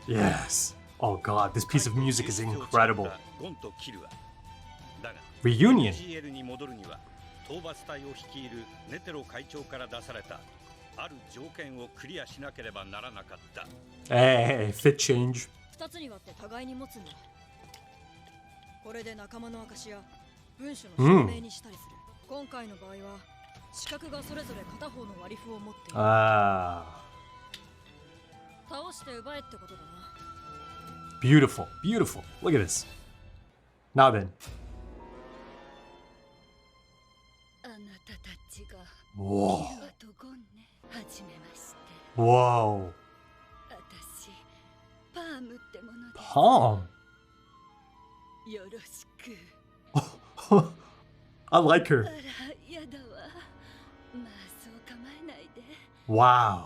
Yes. Oh god, this piece of music is incredible. Reunion. Hey, fit change. 2つに割って互いに持つんだ。これで仲間の証や文書の証明にしたりする。今回の場合は資格がそれぞれ片方の割り符を持っている。倒して奪えってことだな。Beautiful, beautiful. Look at this. Now then. Whoa. Whoa. Palm. I like her. Wow.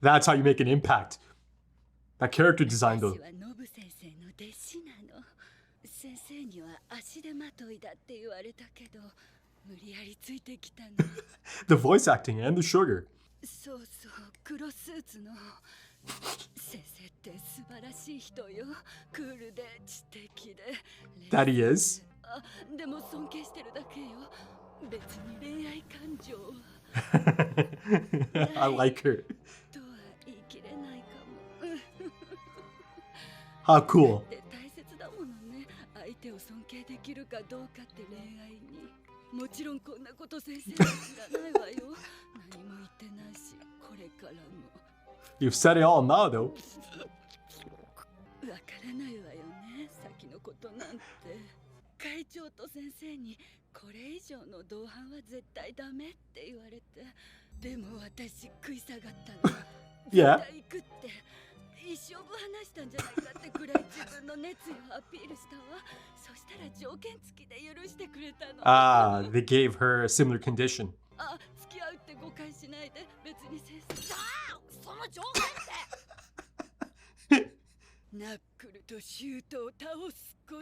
That's how you make an impact. That character design though. The voice acting and the sugar. That he is. I like her. How cool. You've said it all now though. Yeah. Ah, they gave her a similar condition.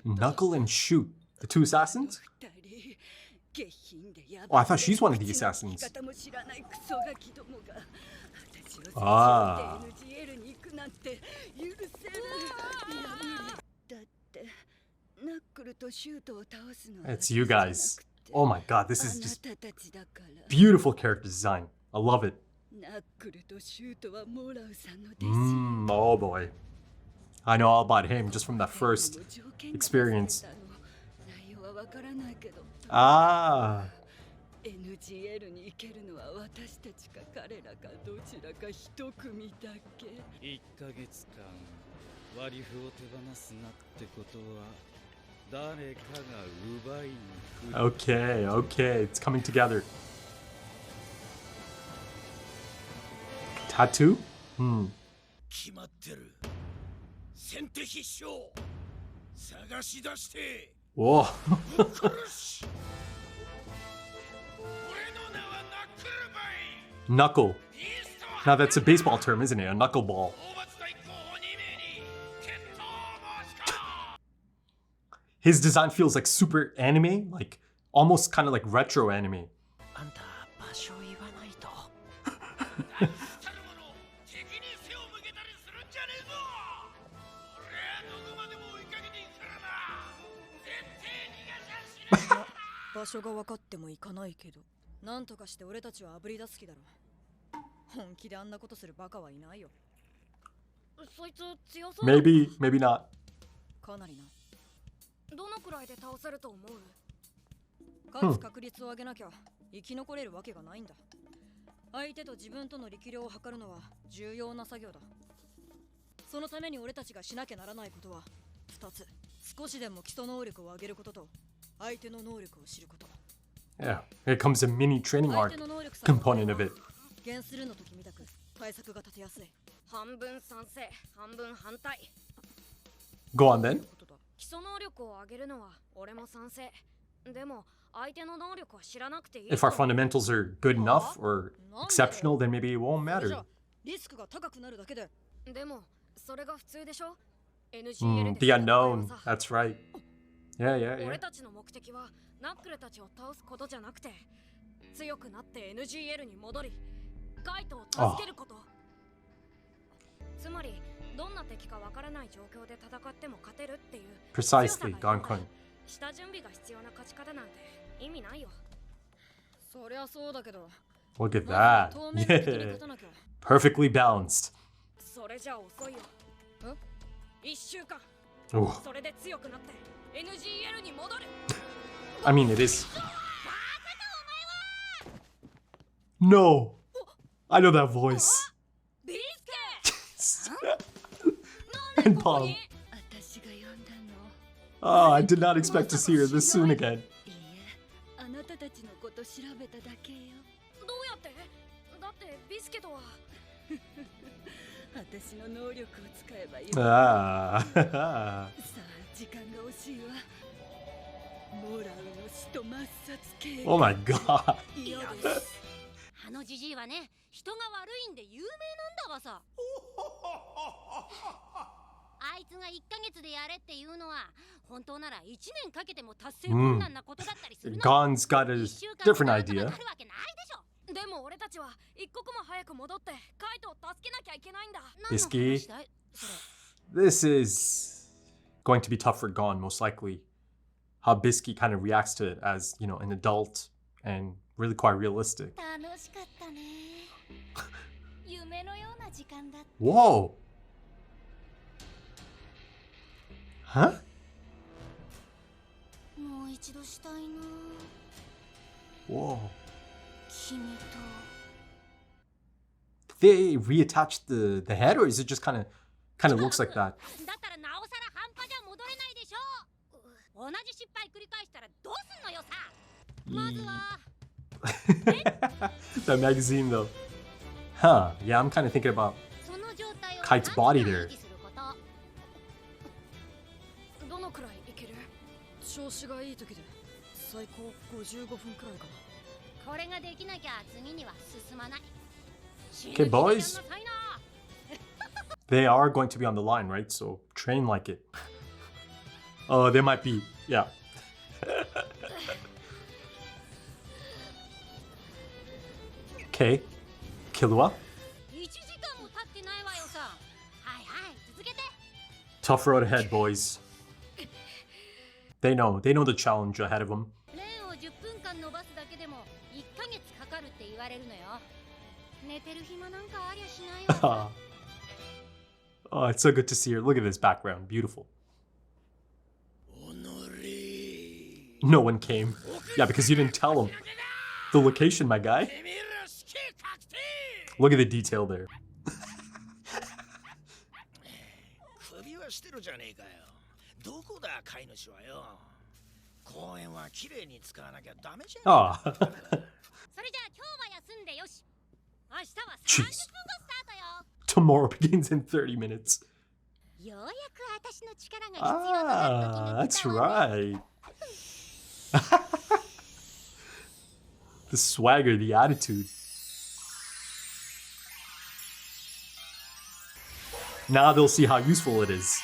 Knuckle and Shoot, the two assassins? Oh, I thought she's one of the assassins. Ah. It's you guys. Oh my god, this is just beautiful character design. I love it. Oh boy. I know all about him just from that first experience. Ah. Okay, okay, it's coming together. Tattoo? Whoa. Knuckle. Now that's a baseball term, isn't it? A knuckleball. His design feels like super anime, like almost kind of like retro anime. Maybe, maybe not. どのくらいで倒せると思う？勝つ確率を上げなきゃ生き残れるわけがないんだ。相手と自分との力量を測るのは重要な作業だ。そのために俺たちがしなきゃならないことは2つ。少しでも基礎能力を上げることと相手の能力を知ること。Yeah, here comes a mini training arc component of it. 減するの時みたく対策が立てやすい。半分賛成、半分反対。Go on then. 基礎能力を上げるのは俺も賛成。でも相手の能力は知らなくていい。If our fundamentals are good enough or exceptional, then maybe it won't matter. リスクが高くなるだけで。でもそれが普通でしょ。The unknown. That's right. Yeah, yeah, yeah. 俺たちの目的はナックルたちを倒すことじゃなくて、強くなって NGL に戻り、カイトを助けること。つまりどんな敵かわからない状況で戦っても勝てるっていう。 Precisely, Gankun. 下準備が必要な勝ち方なんて意味ないよ。そりゃそうだけど。 Look at that. Yeah. Perfectly balanced. それじゃ遅いよ。1週間。 Ooh. それで強くなって NGL に戻る。 I mean, it is. No. I know that voice. ビスケ And Palm. Oh, I did not expect to see her this soon again. あなたたちのこと調べただけよ。どうやって？だってビスケとは私の能力を使えばいい。Ah. さあ、時間が惜しいわ。モラルの死と抹殺系。 Oh my god. 嫌です。あのジジイはね、人が悪いんで有名なんだわさ。あいつが1ヶ月でやれっていうのは本当なら1年かけても達成困難なことだったりするの。Gon's got a different idea. でも俺たちは一刻も早く戻ってカイトを助けなきゃいけないんだ。 Bisky. This is going to be tough for Gon, most likely. How Bisky kind of reacts to it as, you know, an adult and really quite realistic. 楽しかったね。夢のような時間だった。 Whoa. Huh? もう一度したいな。 Whoa. 君と。 They reattached the head, or is it just kind of looks like that? だったらなおさら半端じゃ戻れないでしょ。同じ失敗繰り返したらどうすんのよさ。まずは。That magazine though. Huh. Yeah, I'm kind of thinking about Kite's body there. どのくらいいける？調子がいい時で最高55分くらいかな。これができなきゃ次には進まない。 Okay, boys. They are going to be on the line, right? So train like it. Oh, they might be. Yeah. Okay. Killua. Tough road ahead, boys. They know the challenge ahead of them. Oh, it's so good to see her. Look at this background. Beautiful. No one came. Yeah, because you didn't tell them the location, my guy. Look at the detail there. Oh. Jeez. Tomorrow begins in 30 minutes. Ah, that's right. The swagger, the attitude. Now they'll see how useful it is.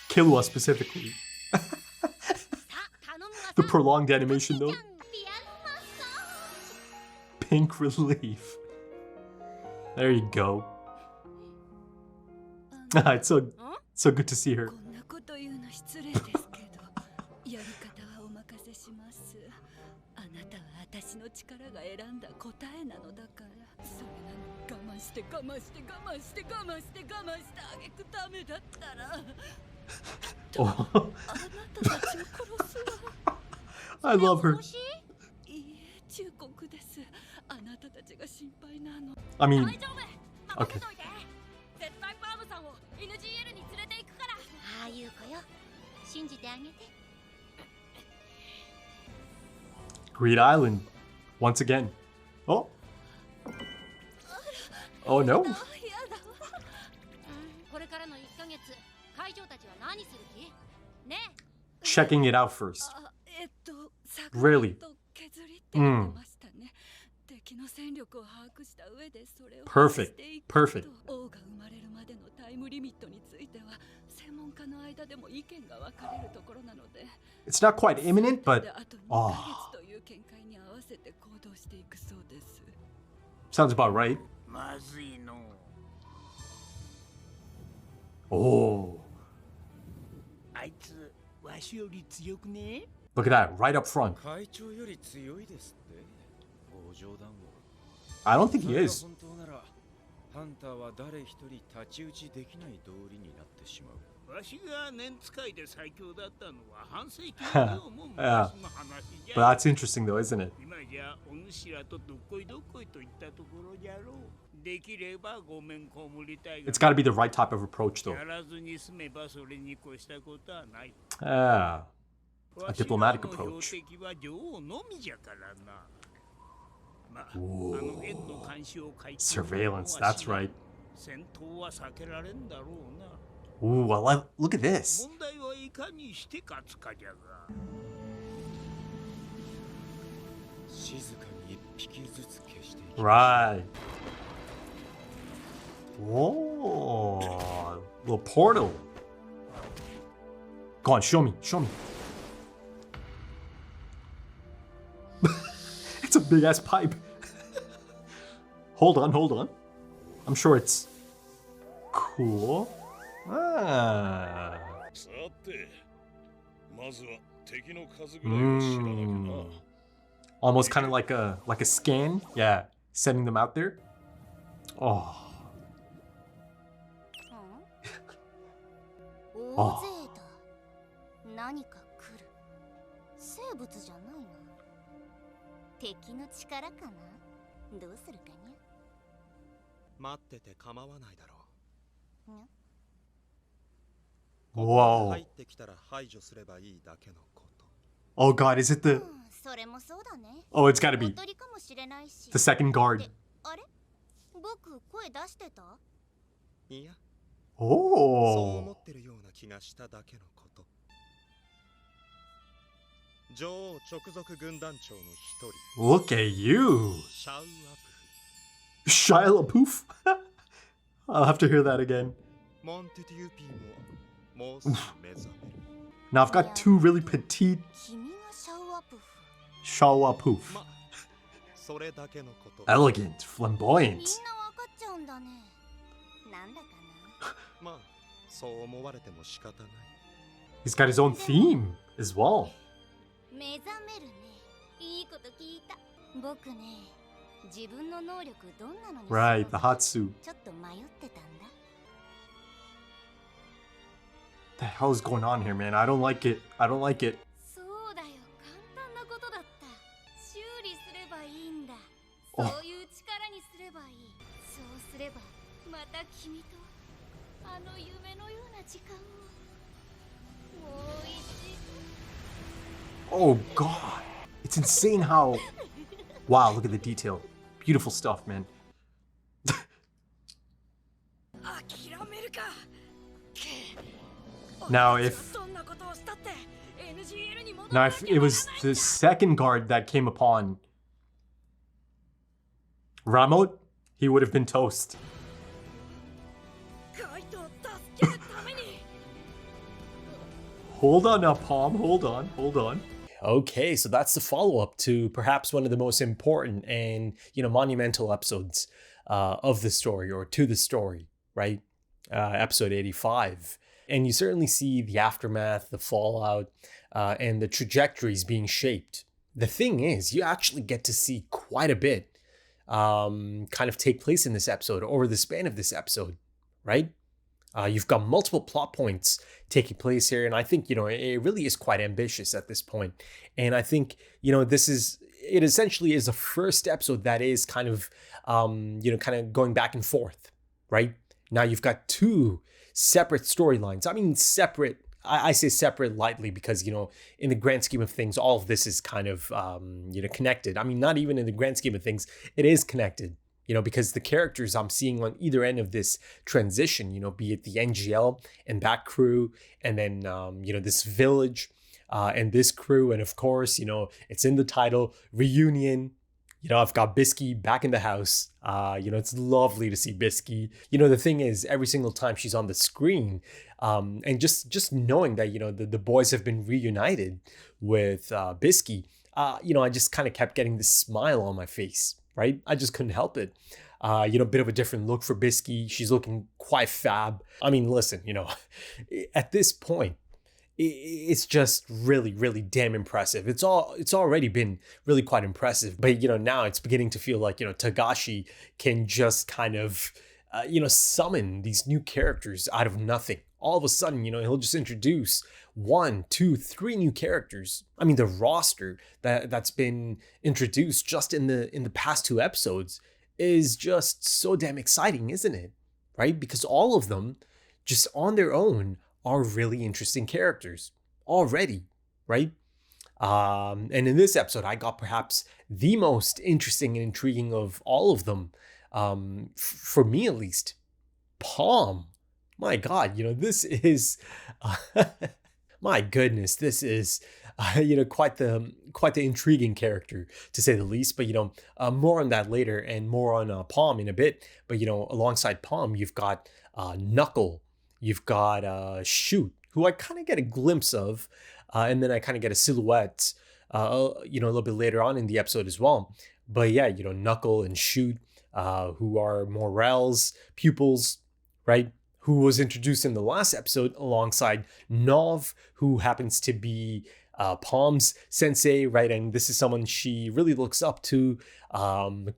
Killua specifically. The prolonged animation though. Pink relief. There you go. It's so good to see her. Oh. I love her. I mean, okay. Greed Island, once again. Oh. Oh no. Checking it out first. Really? Perfect. Perfect. It's not quite imminent, but Sounds about right. Oh. Look at that, right up front. I don't think he is. Yeah. But that's interesting though, isn't it? It's got to be the right type of approach though. Ah, a diplomatic approach. Ooh. Surveillance, that's right. Ooh, well, look at this. Right. Whoa, little portal. Go on, show me. It's a big ass pipe. Hold on. I'm sure it's cool. Ah. Almost kind of like a scan. Yeah, sending them out there. Oh. Oh. Whoa. Oh god, is it the... Oh, it's gotta be the second guard. Oh. Look at you. Shia LaBeouf? I'll have to hear that again. Now I've got two really petite Shia LaBeouf. Elegant, flamboyant. He's got his own theme as well. Right, the hot suit. What the hell is going on here, man? I don't like it. Oh. Oh god, it's insane how... Wow, look at the detail. Beautiful stuff, man. Now if it was the second guard that came upon Ramot, he would have been toast. Hold on now, Palm. Hold on. Okay, so that's the follow-up to perhaps one of the most important and, monumental episodes of the story, or to the story, right? Episode 85. And you certainly see the aftermath, the fallout, and the trajectories being shaped. The thing is, you actually get to see quite a bit kind of take place in this episode, over the span of this episode, right? You've got multiple plot points taking place here, and I think, it really is quite ambitious at this point. And I think, it essentially is the first episode that is kind of, kind of going back and forth, right? Now you've got two separate storylines. I mean, separate, I say separate lightly because, in the grand scheme of things, all of this is kind of, connected. I mean, not even in the grand scheme of things, it is connected. Because the characters I'm seeing on either end of this transition, be it the NGL and that crew, and then, this village and this crew. And of course, it's in the title, Reunion. I've got Bisky back in the house. It's lovely to see Bisky. The thing is, every single time she's on the screen, and just knowing that, the boys have been reunited with Bisky, I just kind of kept getting this smile on my face. right? I just couldn't help it. Bit of a different look for Bisky. She's looking quite fab. I mean, listen, at this point, it's just really, really damn impressive. It's already been really quite impressive, but now it's beginning to feel like Tagashi can just kind of summon these new characters out of nothing. All of a sudden, he'll just introduce 1, 2, 3 new characters. I mean, the roster that's been introduced just in the past 2 episodes is just so damn exciting, isn't it? Right? Because all of them, just on their own, are really interesting characters already, right? And in this episode, I got perhaps the most interesting and intriguing of all of them, for me at least, Palm. My God, this is, my goodness, this is, quite the intriguing character to say the least. But more on that later, and more on Palm in a bit. But alongside Palm, you've got Knuckle, you've got Shoot, who I kind of get a glimpse of, and then I kind of get a silhouette, a little bit later on in the episode as well. But yeah, Knuckle and Shoot, who are Morel's pupils, right? Who was introduced in the last episode alongside Nov, who happens to be Palm's sensei, right? And this is someone she really looks up to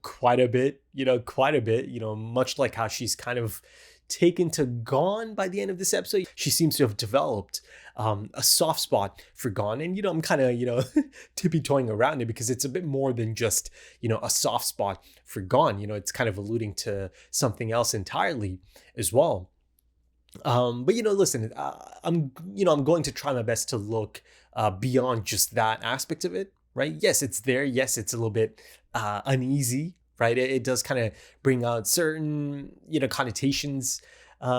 quite a bit, much like how she's kind of taken to Gon by the end of this episode. She seems to have developed a soft spot for Gon. And, I'm kind of, tippy-toeing around it because it's a bit more than just, a soft spot for Gon. It's kind of alluding to something else entirely as well. But listen, I'm going to try my best to look beyond just that aspect of it, right? Yes, it's there. Yes, it's a little bit uneasy, right? It does kind of bring out certain, connotations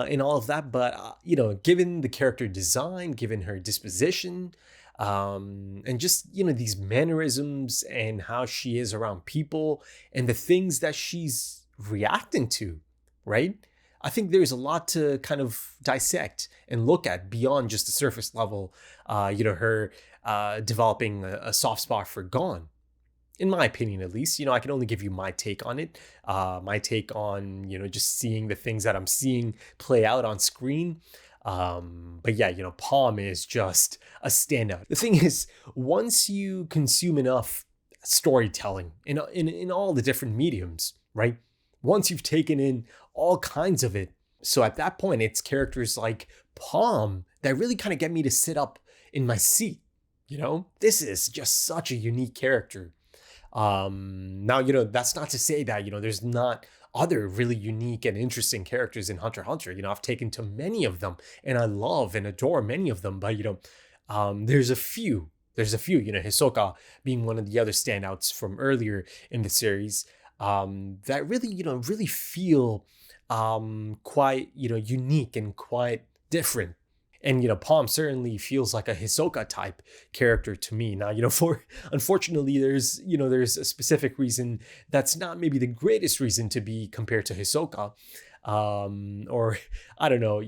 in all of that. But, given the character design, given her disposition, and just, these mannerisms and how she is around people and the things that she's reacting to, right? I think there's a lot to kind of dissect and look at beyond just the surface level, her developing a soft spot for Gon. In my opinion, at least, I can only give you my take on it. My take on, just seeing the things that I'm seeing play out on screen. But yeah, Palm is just a standout. The thing is, once you consume enough storytelling in all the different mediums, right? Once you've taken in all kinds of it. So at that point, it's characters like Palm that really kind of get me to sit up in my seat. This is just such a unique character. Now, that's not to say that, there's not other really unique and interesting characters in Hunter x Hunter. I've taken to many of them and I love and adore many of them. But, there's a few, Hisoka being one of the other standouts from earlier in the series, that really, really feel quite, unique and quite different. And, Palm certainly feels like a Hisoka type character to me. Now, unfortunately, there's a specific reason that's not maybe the greatest reason to be compared to Hisoka. Or I don't know.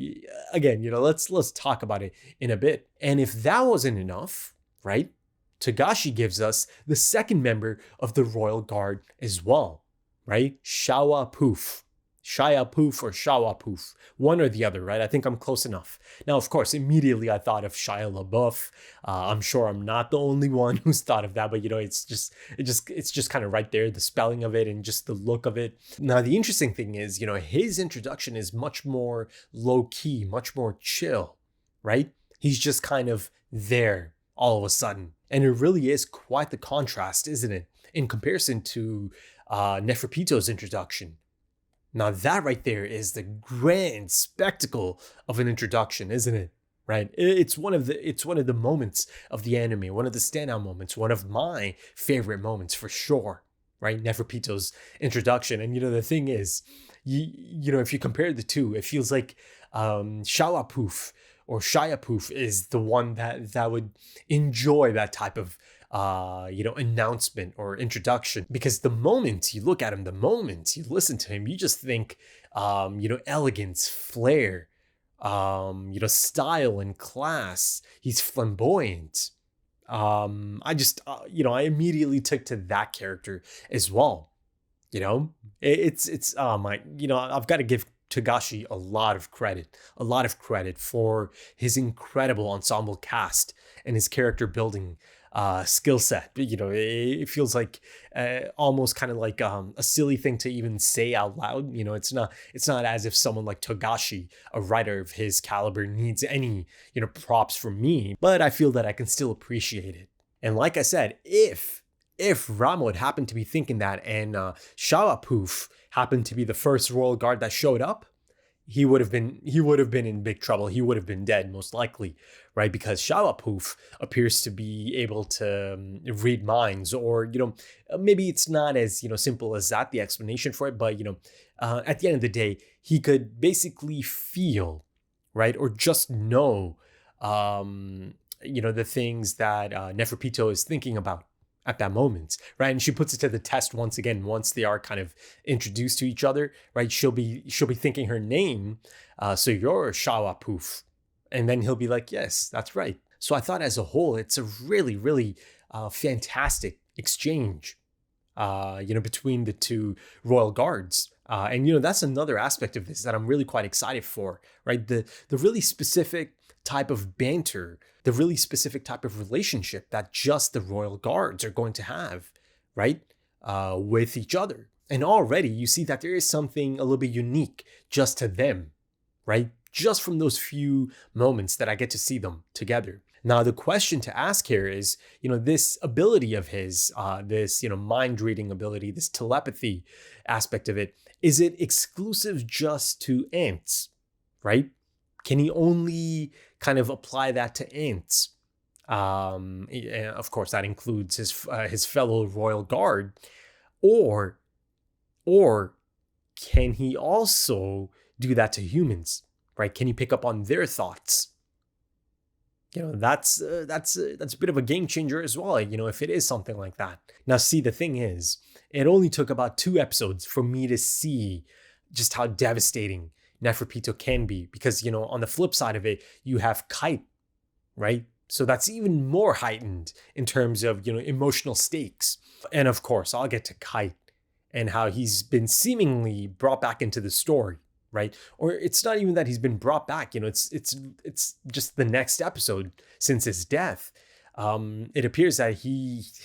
Again, let's talk about it in a bit. And if that wasn't enough, right? Togashi gives us the second member of the Royal Guard as well, right? FILMBuFF or FILMBuFF, one or the other, right? I think I'm close enough. Now, of course, immediately I thought of Shia LaBeouf. I'm sure I'm not the only one who's thought of that, but it's just kind of right there, the spelling of it and just the look of it. Now, the interesting thing is, his introduction is much more low key, much more chill, right? He's just kind of there all of a sudden. And it really is quite the contrast, isn't it? In comparison to Neferpito's introduction. Now that right there is the grand spectacle of an introduction, isn't it? Right? It's one of the moments of the anime, one of the standout moments, one of my favorite moments for sure. Right? Neferpito's introduction. And the thing is, if you compare the two, it feels like FILMBuFF or FILMBuFF is the one that would enjoy that type of announcement or introduction, because the moment you look at him, the moment you listen to him, you just think, elegance, flair, style and class. He's flamboyant. I immediately took to that character as well. You know, it's oh my, I've got to give Togashi a lot of credit for his incredible ensemble cast and his character building skill set. It feels like almost kind of like a silly thing to even say out loud. It's not as if someone like Togashi, a writer of his caliber, needs any props from me, but I feel that I can still appreciate it. And like I said, if Ramo had happened to be thinking that and FILMBuFF happened to be the first royal guard that showed up, he would have been in big trouble. He would have been dead, most likely, right? Because FILMBuFF appears to be able to read minds, or maybe it's not as simple as that, the explanation for it. But at the end of the day, he could basically feel, right, or just know, the things that Neferpito is thinking about at that moment, right? And she puts it to the test once again. Once they are kind of introduced to each other, right? She'll be thinking her name. So you're FILMBuFF, and then he'll be like, yes, that's right. So I thought as a whole, it's a really, really fantastic exchange, between the two royal guards. And that's another aspect of this that I'm really quite excited for, right? The really specific type of banter, the really specific type of relationship that just the royal guards are going to have, right, with each other. And already you see that there is something a little bit unique just to them, right? Just from those few moments that I get to see them together. Now, the question to ask here is, this ability of his, this, mind reading ability, this telepathy aspect of it, is it exclusive just to ants, right? Can he only kind of apply that to ants? Of course, that includes his fellow royal guard, or can he also do that to humans? Right? Can he pick up on their thoughts? That's a bit of a game changer as well. If it is something like that. Now, see, the thing is, it only took about 2 episodes for me to see just how devastating Neferpito can be, because on the flip side of it, you have Kite, right? So that's even more heightened in terms of emotional stakes. And of course, I'll get to Kite and how he's been seemingly brought back into the story, right? Or it's not even that he's been brought back. It's just the next episode since his death. It appears that he's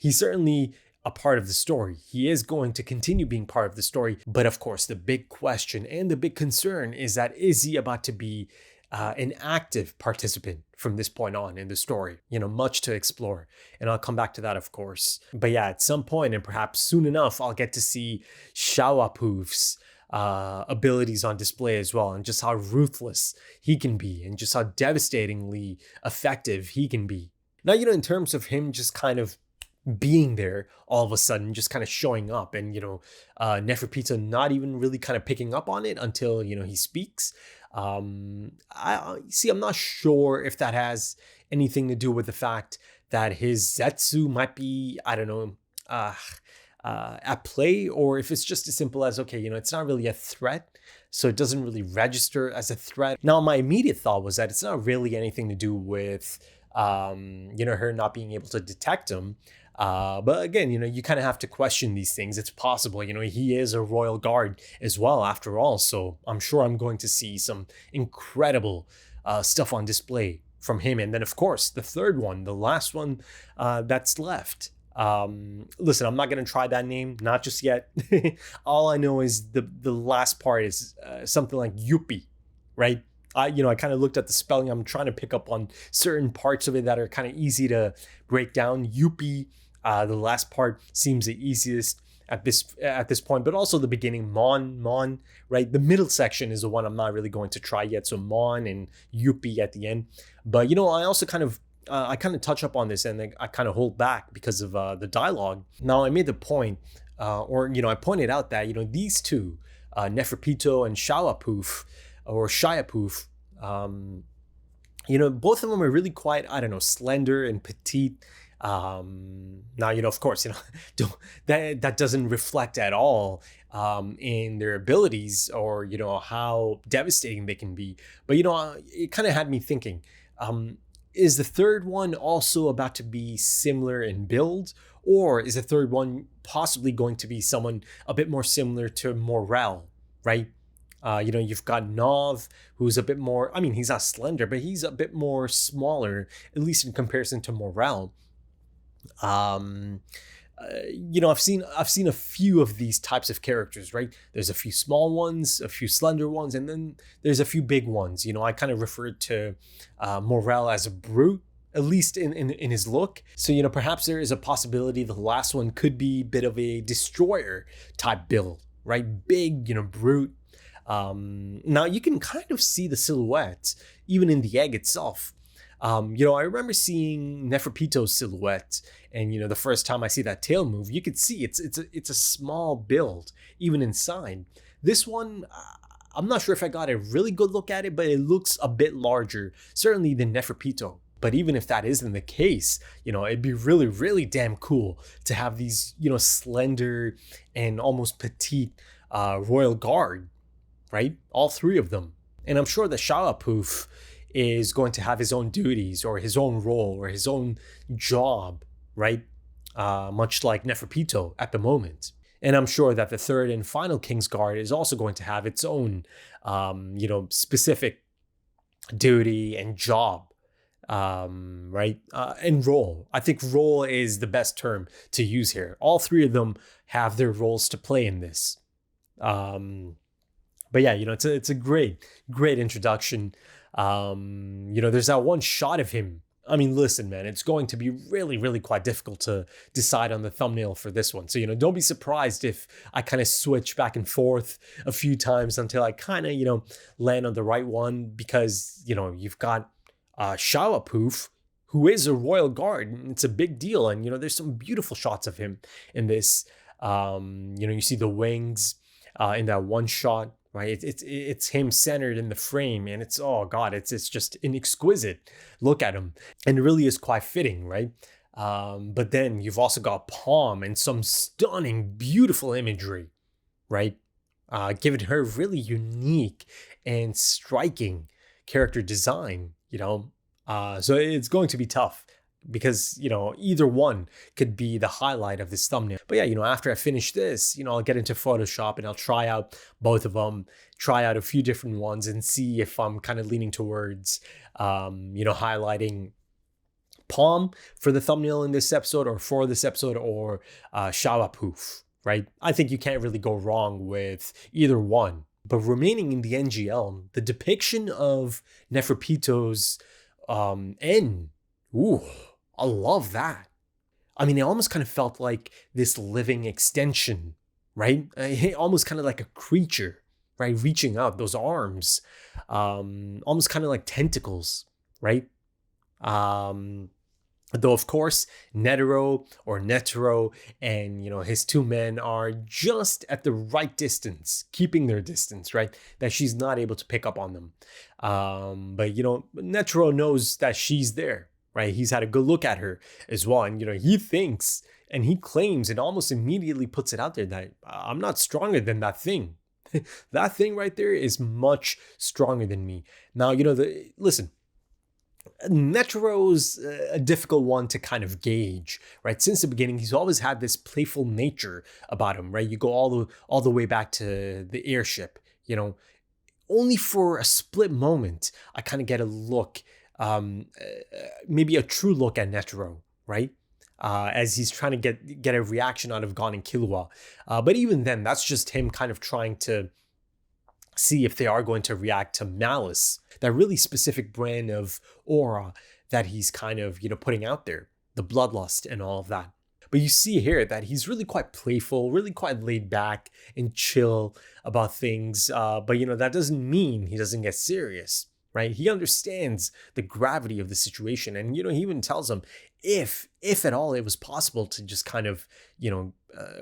certainly a part of the story. He is going to continue being part of the story. But of course, the big question and the big concern is that, is he about to be an active participant from this point on in the story? Much to explore. And I'll come back to that, of course. But yeah, at some point, and perhaps soon enough, I'll get to see FILMBuFF's abilities on display as well, and just how ruthless he can be, and just how devastatingly effective he can be. Now, in terms of him just kind of being there all of a sudden, just kind of showing up, and Neferpito not even really kind of picking up on it until he speaks. I'm not sure if that has anything to do with the fact that his Zetsu might be, I don't know, at play, or if it's just as simple as, okay, it's not really a threat, so it doesn't really register as a threat. Now, my immediate thought was that it's not really anything to do with her not being able to detect him. But again, you kind of have to question these things. It's possible, he is a royal guard as well, after all. So I'm sure I'm going to see some incredible stuff on display from him. And then, of course, the third one, the last one that's left. Listen, I'm not going to try that name, not just yet. All I know is the last part is something like Yuppie, right? I kind of looked at the spelling. I'm trying to pick up on certain parts of it that are kind of easy to break down. Yuppie, the last part seems the easiest at this point, but also the beginning, Mon, right? The middle section is the one I'm not really going to try yet. So Mon and Yuppie at the end. But I also kind of touch up on this, and then I kind of hold back because of the dialogue. Now, I made the point, I pointed out that these two, Neferpito and FILMBuFF, or FILMBuFF, both of them are really quite, I don't know, slender and petite. Now, of course, that doesn't reflect at all in their abilities, or how devastating they can be. But it kind of had me thinking, is the third one also about to be similar in build, Or is the third one possibly going to be someone a bit more similar to Morel, right? You've got Nov, who's a bit more, I mean, he's not slender, but he's a bit more smaller, at least in comparison to Morel. I've seen a few of these types of characters, right? There's a few small ones, a few slender ones, and then there's a few big ones. I kind of referred to Morel as a brute, at least in his look. So, perhaps there is a possibility the last one could be a bit of a destroyer type build, right? Big, brute. Now you can kind of see the silhouette even in the egg itself. I remember seeing Neferpito's silhouette, and the first time I see that tail move, you could see it's a small build even inside. This one, I'm not sure if I got a really good look at it, but it looks a bit larger, certainly than Neferpito. But even if that isn't the case, it'd be really, really damn cool to have these, slender and almost petite royal guard, right? All three of them. And I'm sure the FILMBuFF is going to have his own duties or his own role or his own job, right? Much like Neferpito at the moment. And I'm sure that the third and final Kingsguard is also going to have its own, specific duty and job, right? And role. I think role is the best term to use here. All three of them have their roles to play in this. But yeah, it's a great introduction. There's that one shot of him. I mean, listen, man, it's going to be really, really quite difficult to decide on the thumbnail for this one. So, don't be surprised if I kind of switch back and forth a few times until I kind of, land on the right one, because, you've got FILMBuFF, who is a royal guard. And it's a big deal. And, there's some beautiful shots of him in this. You see the wings in that one shot. Right, it's him centered in the frame, and it's just an exquisite look at him, and it really is quite fitting, right? But then you've also got Palm and some stunning, beautiful imagery, right? Giving her really unique and striking character design, so it's going to be tough, because either one could be the highlight of this thumbnail. But yeah, after I finish this, I'll get into Photoshop and I'll try out both of them, try out a few different ones, and see if I'm kind of leaning towards highlighting Palm for the thumbnail in this episode, or for this episode, or FILMBuFF, right? I think you can't really go wrong with either one. But remaining in the NGL, the depiction of Neferpito's N, ooh, I love that. I mean, it almost kind of felt like this living extension, right? Almost kind of like a creature, right? Reaching out, those arms, almost kind of like tentacles, right? Though, of course, Netero and, his two men are just at the right distance, keeping their distance, right? That she's not able to pick up on them. But, Netero knows that she's there. Right, he's had a good look at her as well, and he thinks and he claims and almost immediately puts it out there that I'm not stronger than that thing. That thing right there is much stronger than me. Now, listen, Netero's a difficult one to kind of gauge, right? Since the beginning, he's always had this playful nature about him, right? You go all the way back to the airship, only for a split moment, I kind of get a look. Maybe a true look at Netero, right? As he's trying to get a reaction out of Gon and Killua. But even then, that's just him kind of trying to see if they are going to react to malice, that really specific brand of aura that he's kind of, putting out there, the bloodlust and all of that. But you see here that he's really quite playful, really quite laid back and chill about things. But, that doesn't mean he doesn't get serious. Right? He understands the gravity of the situation. And, he even tells him if at all it was possible to just kind of,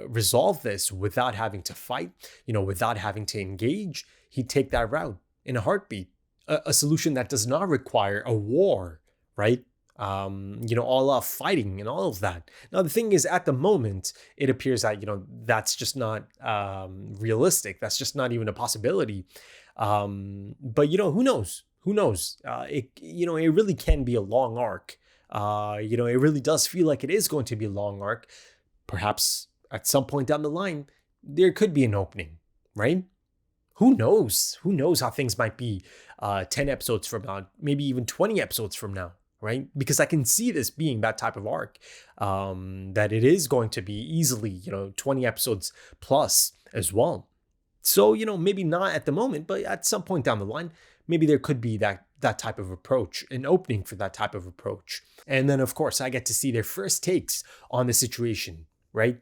resolve this without having to fight, without having to engage, he'd take that route in a heartbeat. A solution that does not require a war, right? All out fighting and all of that. Now, the thing is, at the moment, it appears that, that's just not realistic. That's just not even a possibility. But, who knows? Who knows? It really can be a long arc It really does feel like it is going to be a long arc. Perhaps at some point down the line, there could be an opening, right? Who knows? Who knows how things might be 10 episodes from now, maybe even 20 episodes from now, right? Because I can see this being that type of arc, that it is going to be easily, 20 episodes plus as well. So, maybe not at the moment, but at some point down the line, maybe there could be that type of approach, an opening for that type of approach. And then, of course, I get to see their first takes on the situation, right?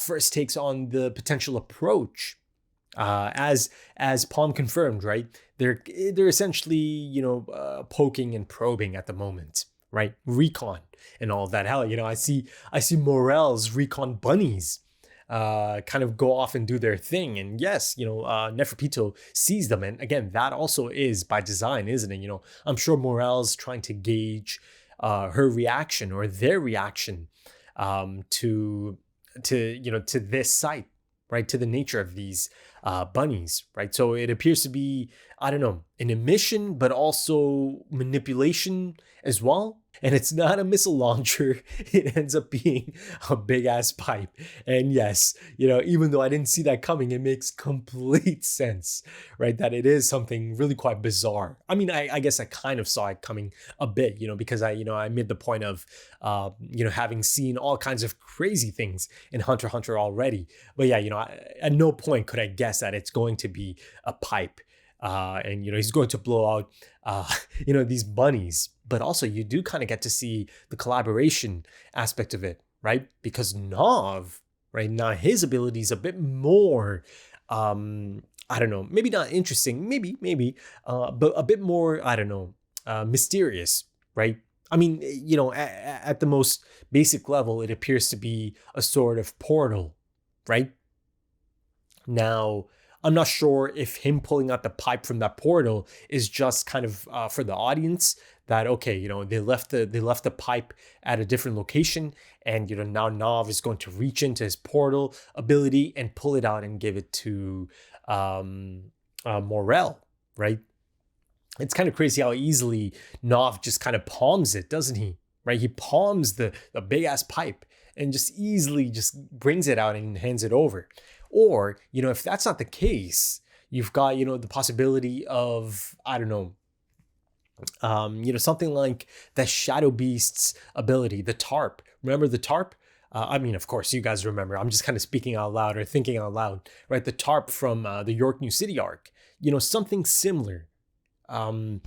First takes on the potential approach. As Palm confirmed, right? They're essentially, poking and probing at the moment, right? Recon and all of that. Hell, I see Morel's recon bunnies kind of go off and do their thing. And yes, Neferpito sees them. And again, that also is by design, isn't it? I'm sure Morel's trying to gauge her reaction or their reaction to this site, right? To the nature of these bunnies, right? So it appears to be, I don't know, an emission, but also manipulation as well. And it's not a missile launcher. It ends up being a big ass pipe. And yes, even though I didn't see that coming, it makes complete sense, right? That it is something really quite bizarre. I mean, I guess I kind of saw it coming a bit, because I made the point of, having seen all kinds of crazy things in Hunter x Hunter already. But yeah, at no point could I guess that it's going to be a pipe. And he's going to blow out these bunnies. But also you do kind of get to see the collaboration aspect of it, right? Because Nov, right now, his ability is a bit more I don't know, maybe not interesting, maybe but a bit more, I don't know, mysterious, right? I mean, at the most basic level, it appears to be a sort of portal, right? Now, I'm not sure if him pulling out the pipe from that portal is just kind of for the audience that, okay, they left the pipe at a different location, and now Nav is going to reach into his portal ability and pull it out and give it to Morel, right? It's kind of crazy how easily Nav just kind of palms it, doesn't he? Right? He palms the big ass pipe and just easily just brings it out and hands it over. Or, if that's not the case, you've got, the possibility of, I don't know, something like the Shadow Beast's ability, the TARP. Remember the TARP? I mean, of course, you guys remember. I'm just kind of speaking out loud or thinking out loud, right? The TARP from the York New City arc. Something similar. Kind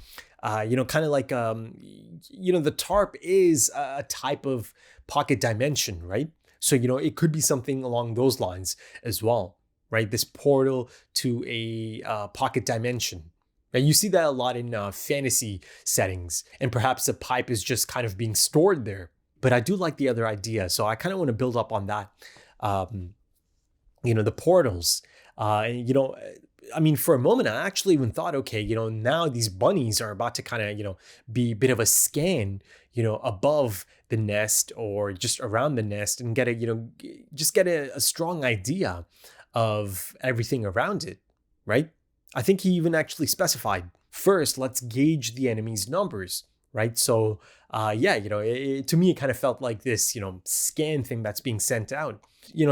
of like, the TARP is a type of pocket dimension, right? So, it could be something along those lines as well, right? This portal to a pocket dimension. And you see that a lot in fantasy settings, and perhaps a pipe is just kind of being stored there. But I do like the other idea, so I kind of want to build up on that. The portals. I mean, for a moment, I actually even thought, okay, now these bunnies are about to kind of, be a bit of a scan, above the nest or just around the nest and get a strong idea of everything around it, right? I think he even actually specified, first, let's gauge the enemy's numbers, right? So, to me, it kind of felt like this, scan thing that's being sent out.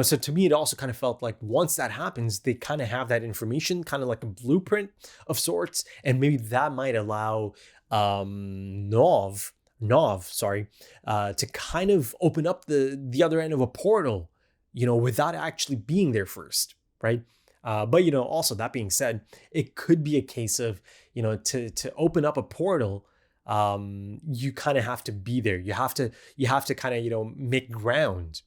So to me, it also kind of felt like once that happens, they kind of have that information, kind of like a blueprint of sorts. And maybe that might allow Nov, to kind of open up the other end of a portal, without actually being there first, right? But also that being said, it could be a case of, to open up a portal, you kind of have to be there. You have to kind of, make ground.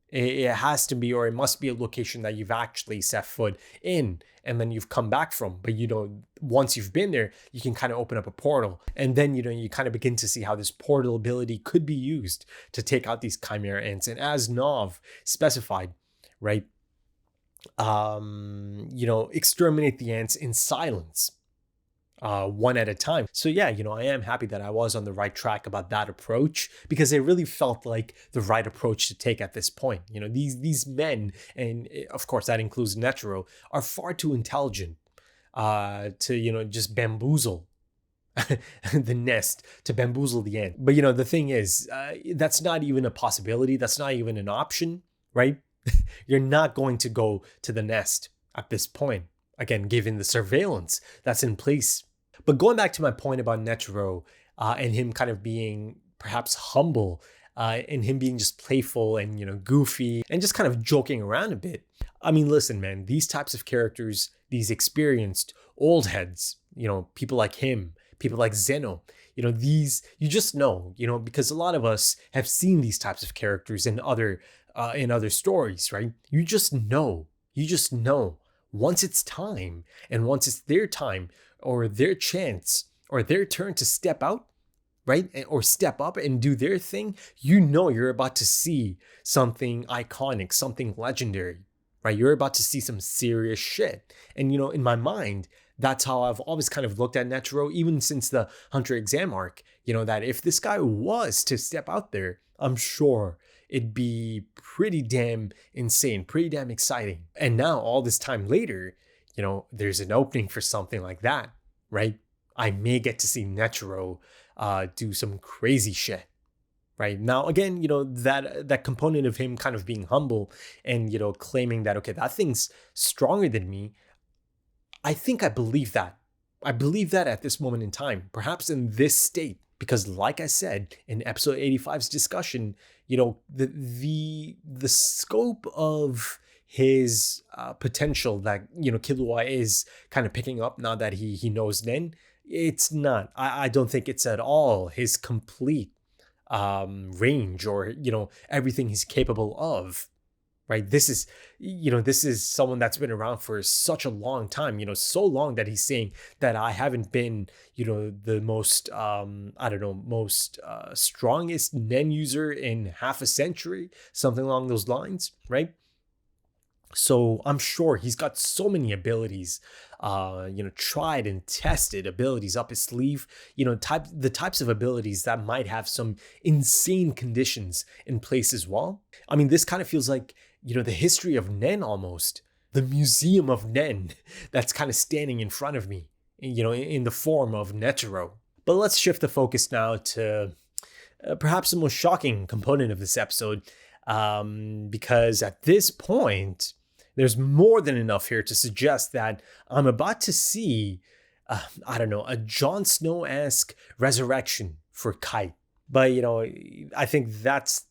It has to be, or it must be a location that you've actually set foot in and then you've come back from. But, once you've been there, you can kind of open up a portal. And then, you kind of begin to see how this portal ability could be used to take out these Chimera ants. And as Nov specified, right, exterminate the ants in silence. One at a time. So yeah, I am happy that I was on the right track about that approach, because it really felt like the right approach to take at this point. These men, and of course that includes Netero, are far too intelligent to just bamboozle, the nest to bamboozle the ant. But the thing is, that's not even a possibility. That's not even an option, right? You're not going to go to the nest at this point. Again, given the surveillance that's in place. But going back to my point about Netero and him kind of being perhaps humble and him being just playful and, goofy and just kind of joking around a bit. I mean, listen, man, these types of characters, these experienced old heads, people like him, people like Zeno, these, you just know, because a lot of us have seen these types of characters in other stories, right? You just know once it's time and once it's their time or their chance or their turn to step out, right? Or step up and do their thing, you're about to see something iconic, something legendary, right? You're about to see some serious shit. And, in my mind, that's how I've always kind of looked at Netero, even since the Hunter exam arc, that if this guy was to step out there, I'm sure it'd be pretty damn insane, pretty damn exciting. And now all this time later, there's an opening for something like that, right? I may get to see Netero do some crazy shit. Right now, again, that component of him kind of being humble and, claiming that, okay, that thing's stronger than me. I think I believe that. I believe that at this moment in time, perhaps in this state, because like I said in episode 85's discussion, the scope of his potential that, Killua is kind of picking up now that he knows Nen, it's not. I don't think it's at all his complete range or, everything he's capable of. Right. This is someone that's been around for such a long time, so long that he's saying that I haven't been, the most, strongest Nen user in half a century, something along those lines. Right. So I'm sure he's got so many abilities, tried and tested abilities up his sleeve, the types of abilities that might have some insane conditions in place as well. I mean, this kind of feels like, the history of Nen almost, the museum of Nen that's kind of standing in front of me, in the form of Netero. But let's shift the focus now to perhaps the most shocking component of this episode, because at this point, there's more than enough here to suggest that I'm about to see, a Jon Snow-esque resurrection for Kite. But, I think that's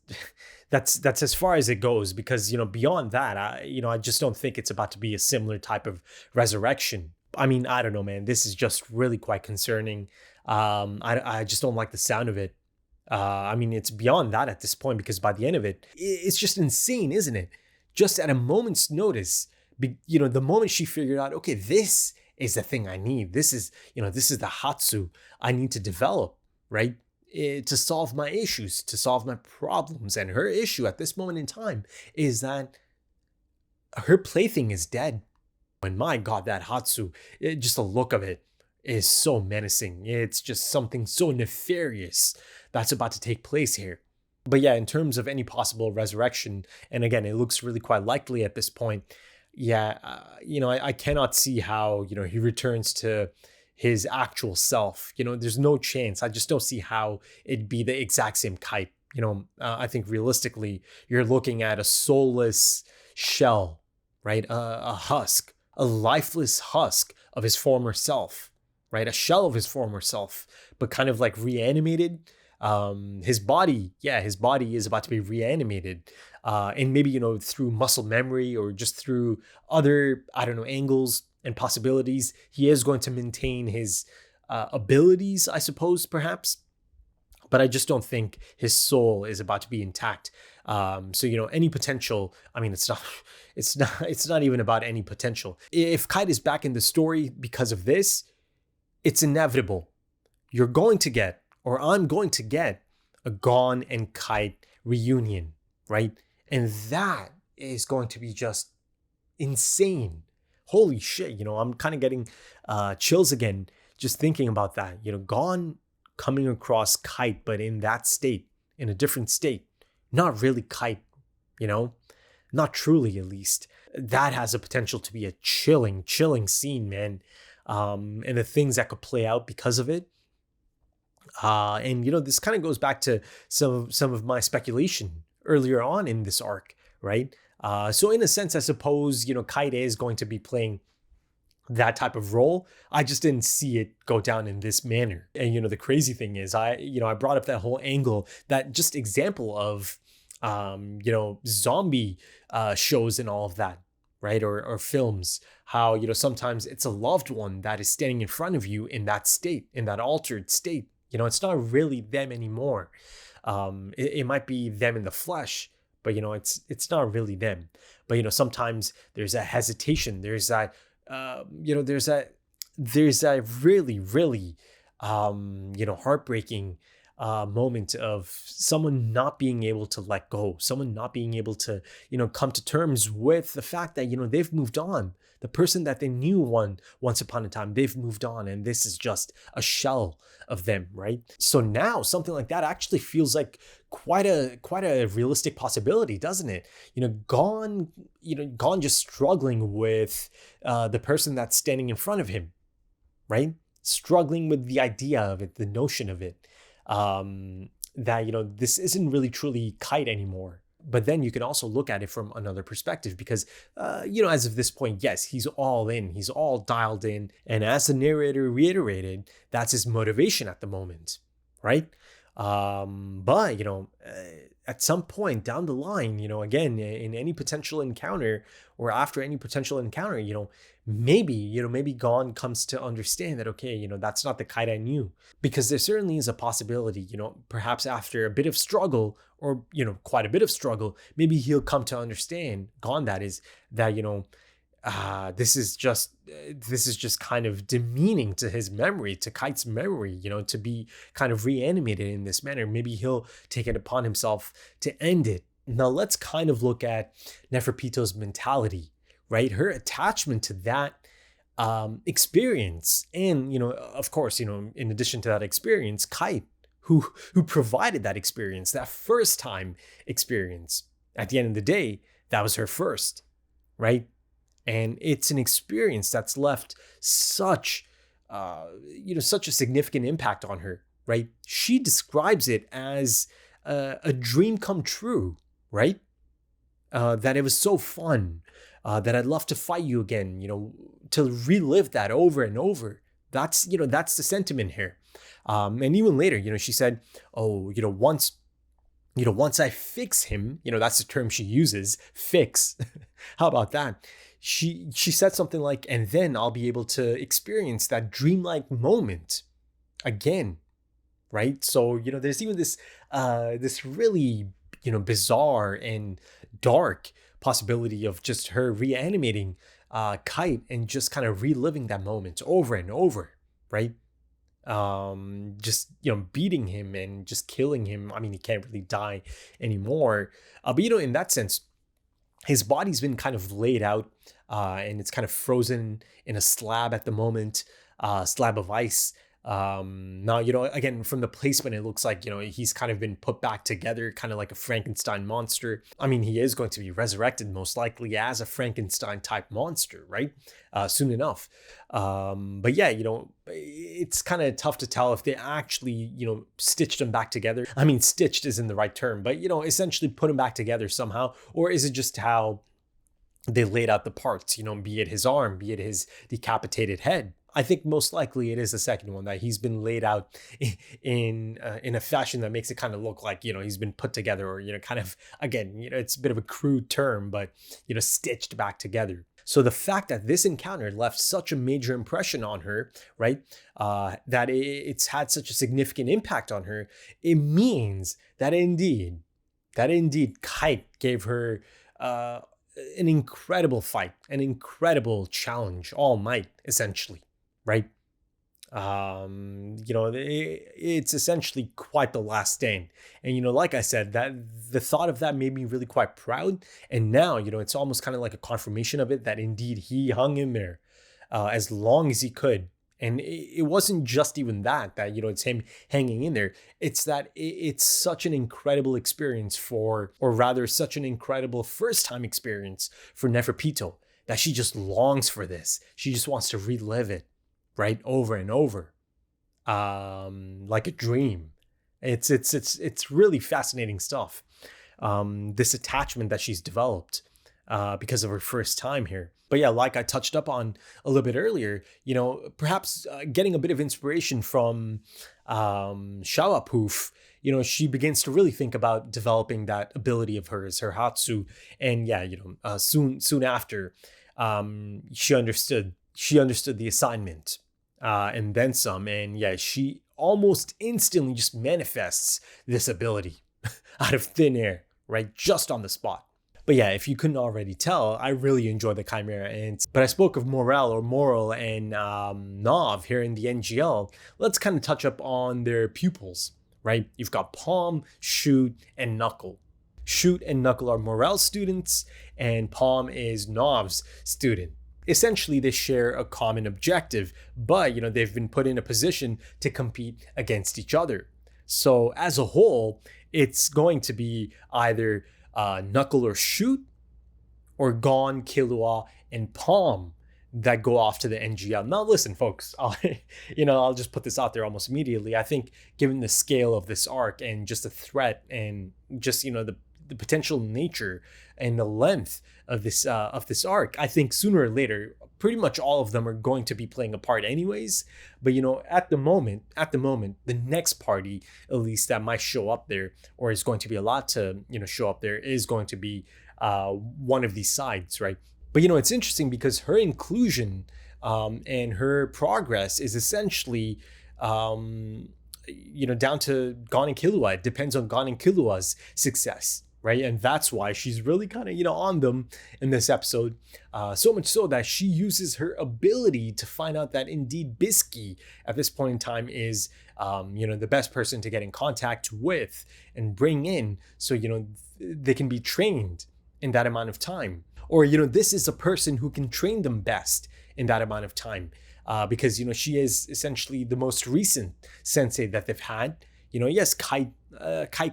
as far as it goes, because, beyond that, I just don't think it's about to be a similar type of resurrection. I mean, I don't know, man. This is just really quite concerning. I just don't like the sound of it. I mean, it's beyond that at this point, because by the end of it, it's just insane, isn't it? Just at a moment's notice, the moment she figured out, okay, this is the thing I need. This is the Hatsu I need to develop, right? To solve my issues, to solve my problems. And her issue at this moment in time is that her plaything is dead. And my God, that Hatsu, just the look of it is so menacing. It's just something so nefarious that's about to take place here. But yeah, in terms of any possible resurrection, and again, it looks really quite likely at this point. Yeah, I cannot see how, he returns to his actual self. There's no chance. I just don't see how it'd be the exact same Kite. I think realistically, you're looking at a soulless shell, right? A husk, a lifeless husk of his former self, right? A shell of his former self, but kind of like reanimated. His body is about to be reanimated, and maybe, through muscle memory or just through other, angles and possibilities, he is going to maintain his abilities, I suppose, perhaps. But I just don't think his soul is about to be intact. So, any potential, I mean, it's not even about any potential. If Kite is back in the story because of this, it's inevitable. You're going to get, or I'm going to get, a Gon and Kite reunion, right? And that is going to be just insane. Holy shit, I'm kind of getting chills again just thinking about that. Gon coming across Kite, but in that state, in a different state. Not really Kite, not truly at least. That has a potential to be a chilling scene, man. And the things that could play out because of it, And this kind of goes back to some of my speculation earlier on in this arc, right? So in a sense, I suppose Kaede is going to be playing that type of role. I just didn't see it go down in this manner. And the crazy thing is, I brought up that whole angle, that just example of zombie shows and all of that, right? Or films, how sometimes it's a loved one that is standing in front of you in that state, in that altered state. It's not really them anymore. It might be them in the flesh, but it's not really them. But sometimes there's a hesitation, there's that there's that really, really heartbreaking moment of someone not being able to let go, someone not being able to come to terms with the fact that they've moved on. The person that they knew once upon a time, they've moved on, and this is just a shell of them, right? So now something like that actually feels like quite a realistic possibility, doesn't it? Gon just struggling with the person that's standing in front of him, right? Struggling with the idea of it, the notion of it, that this isn't really truly Kite anymore. But then you can also look at it from another perspective, because as of this point, yes, he's all in, he's all dialed in, and as the narrator reiterated, that's his motivation at the moment, right? But at some point down the line, again, in any potential encounter, or after any potential encounter, maybe Gon comes to understand that, okay, that's not the Kite I knew. Because there certainly is a possibility, perhaps after a bit of struggle, or quite a bit of struggle, maybe he'll come to understand, Gon that is, that this is just kind of demeaning to his memory, to Kite's memory, to be kind of reanimated in this manner. Maybe he'll take it upon himself to end it. Now let's kind of look at Neferpito's mentality, right? Her attachment to that experience, and of course, in addition to that experience, Kite, who provided that experience, that first time experience. At the end of the day, that was her first, right? And it's an experience that's left such such a significant impact on her, right? She describes it as a dream come true, right? That it was so fun, that I'd love to fight you again, to relive that over and over. That's the sentiment here. And even later, she said, oh, once I fix him, that's the term she uses, fix. How about that? She said something like, and then I'll be able to experience that dreamlike moment again, right? So, there's even this really, bizarre and dark possibility of just her reanimating Kite and just kind of reliving that moment over and over, right? Just beating him and just killing him. I mean, he can't really die anymore, but in that sense, his body's been kind of laid out, and it's kind of frozen in a slab at the moment, slab of ice. Now, again, from the placement, it looks like, he's kind of been put back together, kind of like a Frankenstein monster. I mean, he is going to be resurrected most likely as a Frankenstein type monster, right? Soon enough. But yeah, it's kind of tough to tell if they actually, stitched him back together. I mean, stitched isn't the right term, but, essentially put him back together somehow. Or is it just how they laid out the parts, be it his arm, be it his decapitated head? I think most likely it is the second one, that he's been laid out in a fashion that makes it kind of look like, he's been put together, or, kind of, again, it's a bit of a crude term, but, stitched back together. So the fact that this encounter left such a major impression on her, right, that it's had such a significant impact on her, it means that indeed Kite gave her an incredible fight, an incredible challenge, all might, essentially. Right? It's essentially quite the last stand. And, like I said, that the thought of that made me really quite proud. And now, it's almost kind of like a confirmation of it, that indeed he hung in there as long as he could. And it wasn't just even that, it's him hanging in there. It's that it's such an incredible experience or rather such an incredible first time experience for Neferpito, that she just longs for this. She just wants to relive it, right? Over and over. like a dream. It's really fascinating stuff. This attachment that she's developed because of her first time here. But yeah, like I touched up on a little bit earlier, perhaps getting a bit of inspiration from FILMBuFF, she begins to really think about developing that ability of hers, her Hatsu. And yeah, soon after, she understood the assignment and then some. And yeah, she almost instantly just manifests this ability out of thin air, right? Just on the spot. But yeah, if you couldn't already tell, I really enjoy the Chimera. But I spoke of Moral and Nav here in the NGL. Let's kind of touch up on their pupils, right? You've got Palm, Shoot, and Knuckle. Shoot and Knuckle are Morel students, and Palm is Nav's student. Essentially, they share a common objective, but they've been put in a position to compete against each other. So as a whole, it's going to be either Knuckle or Shoot, or Gon, Killua, and Palm that go off to the NGL. Now, listen, folks, I'll just put this out there almost immediately. I think, given the scale of this arc and just the threat and just the potential nature and the length of this arc, I think sooner or later, pretty much all of them are going to be playing a part anyways. But at the moment, the next party, at least, that might show up there, or is going to be a lot to show up there, is going to be one of these sides, right? But it's interesting because her inclusion and her progress is essentially down to Gon and Killua. It depends on Gon and Killua's success, right? And that's why she's really kind of on them in this episode, so much so that she uses her ability to find out that indeed Bisky at this point in time is the best person to get in contact with and bring in, so they can be trained in that amount of time. Or this is a person who can train them best in that amount of time, because she is essentially the most recent sensei that they've had. Yes, Kite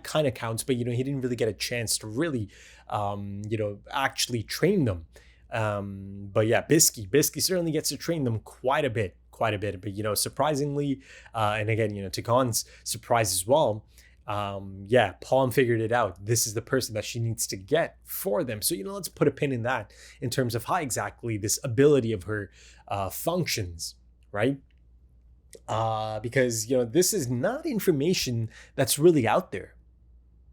kind of counts, but he didn't really get a chance to really actually train them. But yeah, Bisky certainly gets to train them quite a bit. But surprisingly, and again, to Gon's surprise as well, Palm figured it out. This is the person that she needs to get for them. So let's put a pin in that in terms of how exactly this ability of her functions, right? Because this is not information that's really out there.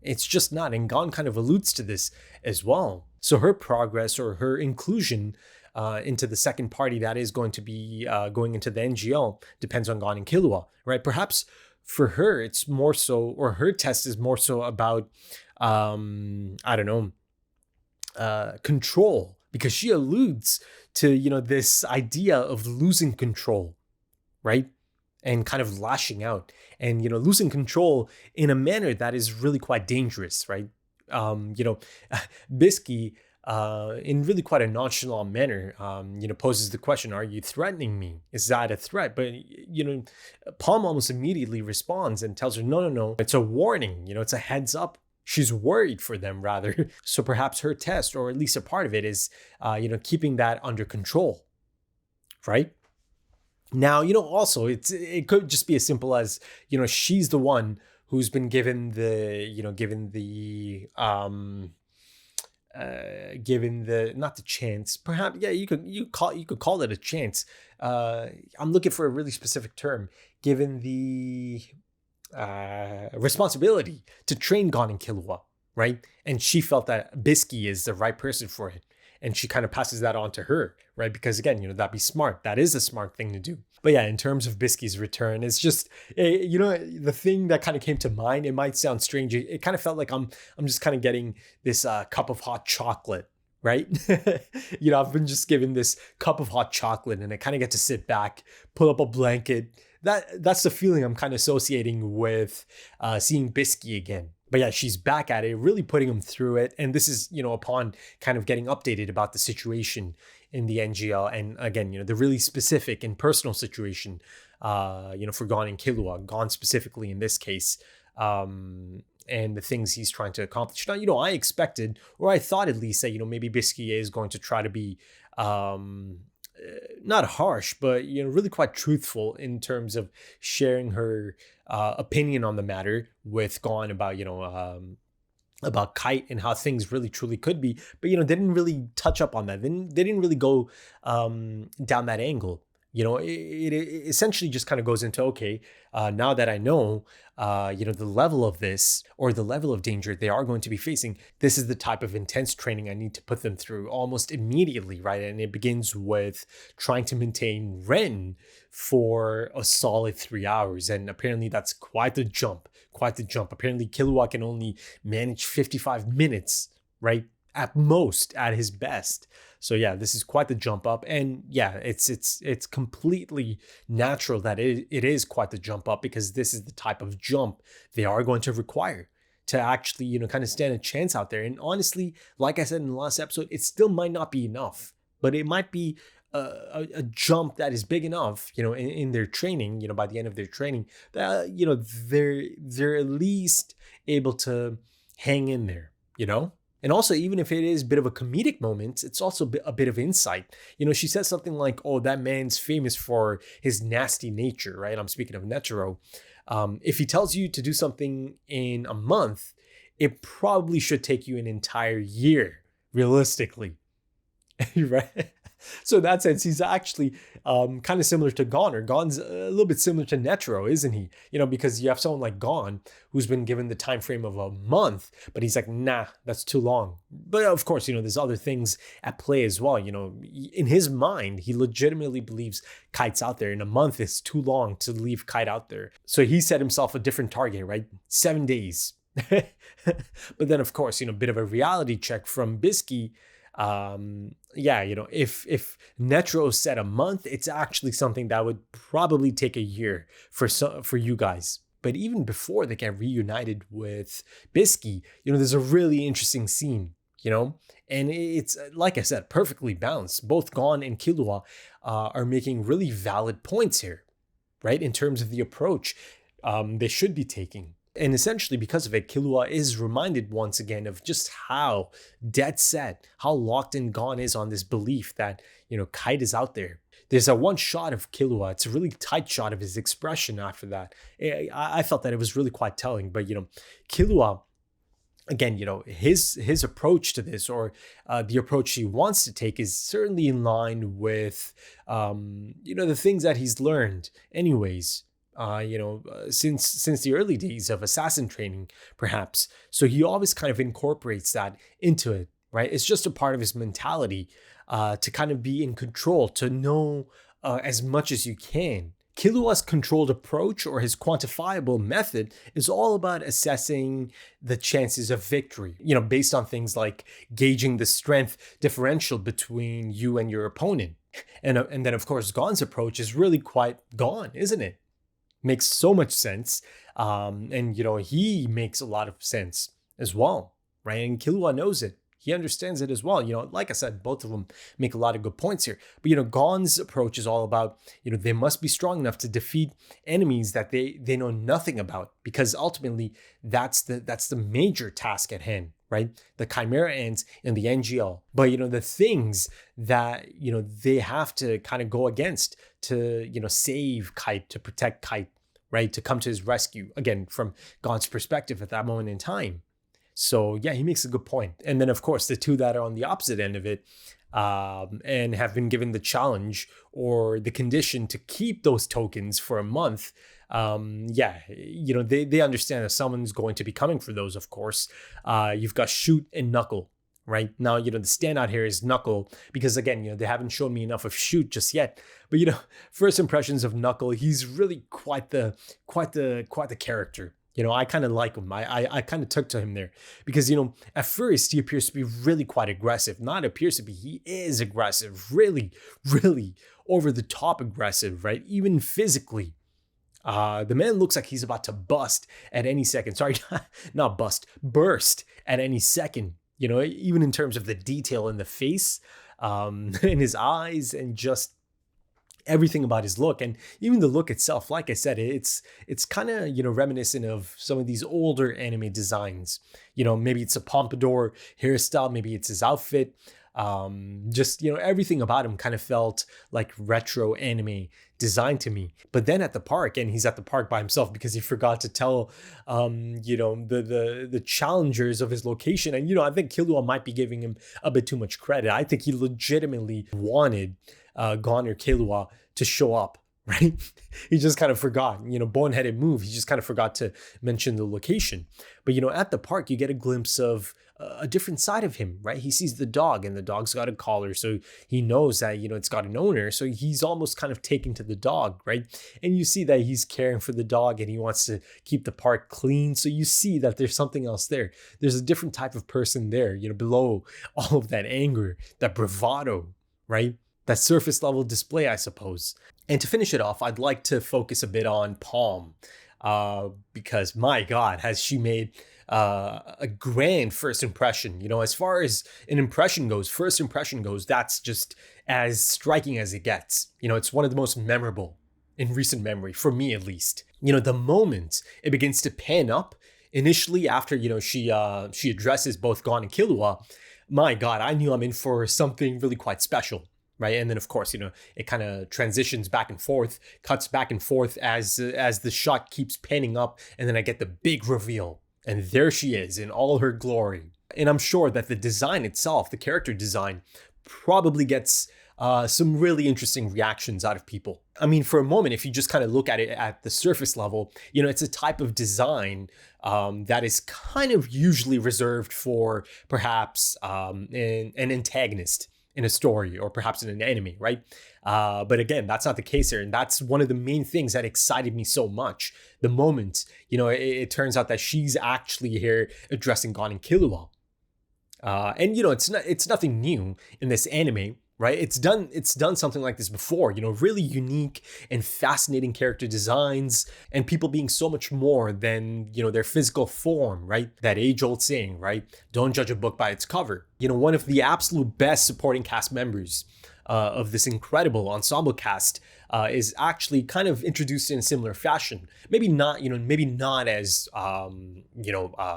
It's just not, and Gon kind of alludes to this as well. So her progress or her inclusion into the second party that is going to be going into the NGL depends on Gon and Killua, right? Perhaps for her, it's more so, or her test is more so about, control, because she alludes to, this idea of losing control, right? And kind of lashing out and, losing control in a manner that is really quite dangerous, right? Bisky, in really quite a nonchalant manner, poses the question, are you threatening me? Is that a threat? But, Palm almost immediately responds and tells her, no, it's a warning, it's a heads up. She's worried for them, rather. So perhaps her test, or at least a part of it, is, keeping that under control, right? Now, also, it could just be as simple as, she's the one who's been given the not the chance, perhaps, yeah, you could call it a chance. I'm looking for a really specific term. Given the responsibility to train Gon and Killua, right? And she felt that Bisky is the right person for it. And she kind of passes that on to her, right? Because again, that'd be smart. That is a smart thing to do. But yeah, in terms of Bisky's return, it's just, the thing that kind of came to mind, it might sound strange. It kind of felt like I'm just kind of getting this cup of hot chocolate, right? I've been just given this cup of hot chocolate and I kind of get to sit back, pull up a blanket. That's the feeling I'm kind of associating with seeing Bisky again. But yeah, she's back at it, really putting him through it. And this is, upon kind of getting updated about the situation in the NGL. And again, the really specific and personal situation, for Gon and Killua, Gon specifically in this case, and the things he's trying to accomplish. Now, I expected, or I thought at least, that, maybe Bisky is going to try to be, not harsh, but really quite truthful in terms of sharing her opinion on the matter with Gon about about Kite and how things really truly could be. But they didn't really touch up on that. They didn't really go down that angle. It essentially just kind of goes into, okay, now that I know, the level of this or the level of danger they are going to be facing, this is the type of intense training I need to put them through almost immediately, right? And it begins with trying to maintain Ren for a solid 3 hours. And apparently that's quite the jump, Apparently Killua can only manage 55 minutes, right? At most, at his best. So yeah, this is quite the jump up, and yeah, it's completely natural that it is quite the jump up, because this is the type of jump they are going to require to actually kind of stand a chance out there. And honestly, like I said in the last episode, it still might not be enough, but it might be a jump that is big enough, in their training, by the end of their training, that they're at least able to hang in there, And also, even if it is a bit of a comedic moment, it's also a bit of insight. She says something like, oh, that man's famous for his nasty nature, right? I'm speaking of Netero. If he tells you to do something in a month, it probably should take you an entire year, realistically, right? So in that sense, he's actually kind of similar to Gon, or Gon's a little bit similar to Netero, isn't he? Because you have someone like Gon who's been given the time frame of a month, but he's like, nah, that's too long. But of course, there's other things at play as well. In his mind, he legitimately believes Kite's out there. In a month, it's too long to leave Kite out there. So he set himself a different target, right? 7 days. But then, of course, bit of a reality check from Bisky. If Netero said a month, it's actually something that would probably take a year for you guys. But even before they get reunited with Bisky, there's a really interesting scene, and it's, like I said, perfectly balanced. Both Gon and Killua are making really valid points here, right? In terms of the approach they should be taking. And essentially, because of it, Killua is reminded once again of just how dead set, how locked in Gon is on this belief that, Kite is out there. There's a one shot of Killua. It's a really tight shot of his expression after that. I felt that it was really quite telling. But, Killua, again, his approach to this, or the approach he wants to take, is certainly in line with, the things that he's learned anyways. Since the early days of assassin training, perhaps. So he always kind of incorporates that into it, right? It's just a part of his mentality to kind of be in control, to know as much as you can. Killua's controlled approach, or his quantifiable method, is all about assessing the chances of victory, based on things like gauging the strength differential between you and your opponent. And then, of course, Gon's approach is really quite Gon, isn't it? Makes so much sense. And he makes a lot of sense as well, right? And Killua knows it. He understands it as well. Like I said, both of them make a lot of good points here. But, Gon's approach is all about, they must be strong enough to defeat enemies that they know nothing about, because ultimately that's the major task at hand, right? The Chimera ants and the NGL. But, the things that, they have to kind of go against to, save Kite, to protect Kite, right? To come to his rescue, again, from Gon's perspective at that moment in time. So yeah, he makes a good point. And then, of course, the two that are on the opposite end of it and have been given the challenge or the condition to keep those tokens for a month, they understand that someone's going to be coming for those, of course. You've got Shoot and Knuckle. Right now, the standout here is Knuckle, because again, they haven't shown me enough of Shoot just yet. But first impressions of Knuckle, he's really quite the character. I kind of like him. I kind of took to him there because at first he appears to be really quite aggressive. Not appears to be, he is aggressive, really, really over the top aggressive, right? Even physically. The man looks like he's about to bust at any second. Sorry, not bust, burst at any second. Even in terms of the detail in the face, in his eyes, and just everything about his look, and even the look itself. Like I said, it's kind of reminiscent of some of these older anime designs. Maybe it's a pompadour hairstyle, maybe it's his outfit. Just, everything about him kind of felt like retro anime design to me. But then at the park, and he's at the park by himself because he forgot to tell, the challengers of his location. And, I think Killua might be giving him a bit too much credit. I think he legitimately wanted Gon or Killua to show up, right? He just kind of forgot, boneheaded move. He just kind of forgot to mention the location. But, at the park, you get a glimpse of a different side of him, right? He sees the dog, and the dog's got a collar. So he knows that, it's got an owner. So he's almost kind of taken to the dog, right? And you see that he's caring for the dog and he wants to keep the park clean. So you see that there's something else there. There's a different type of person there, below all of that anger, that bravado, right? That surface level display, I suppose. And to finish it off, I'd like to focus a bit on Palm, because my God, has she made a grand first impression. As far as first impression goes, that's just as striking as it gets. It's one of the most memorable in recent memory, for me at least. The moment it begins to pan up, initially after, she addresses both Gon and Killua, my God, I knew I'm in for something really quite special. Right. And then, of course, it kind of transitions back and forth, cuts back and forth as the shot keeps panning up. And then I get the big reveal. And there she is in all her glory. And I'm sure that the design itself, the character design, probably gets some really interesting reactions out of people. I mean, for a moment, if you just kind of look at it at the surface level, it's a type of design that is kind of usually reserved for perhaps an antagonist in a story, or perhaps in an anime, right? But again, that's not the case here. And that's one of the main things that excited me so much. The moment, it turns out that she's actually here addressing Gon and Killua. And it's nothing new in this anime, right? It's done something like this before, really unique and fascinating character designs, and people being so much more than, their physical form, right? That age-old saying, right? Don't judge a book by its cover. One of the absolute best supporting cast members of this incredible ensemble cast is actually kind of introduced in a similar fashion. Maybe not as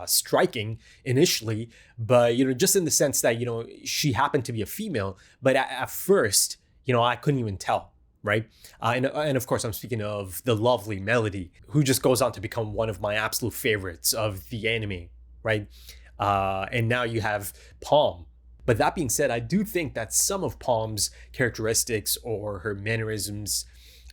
striking initially, but just in the sense that she happened to be a female, but at first I couldn't even tell. Right. And of course, I'm speaking of the lovely Melody, who just goes on to become one of my absolute favorites of the anime. Right. And now you have Palm. But that being said, I do think that some of Palm's characteristics, or her mannerisms,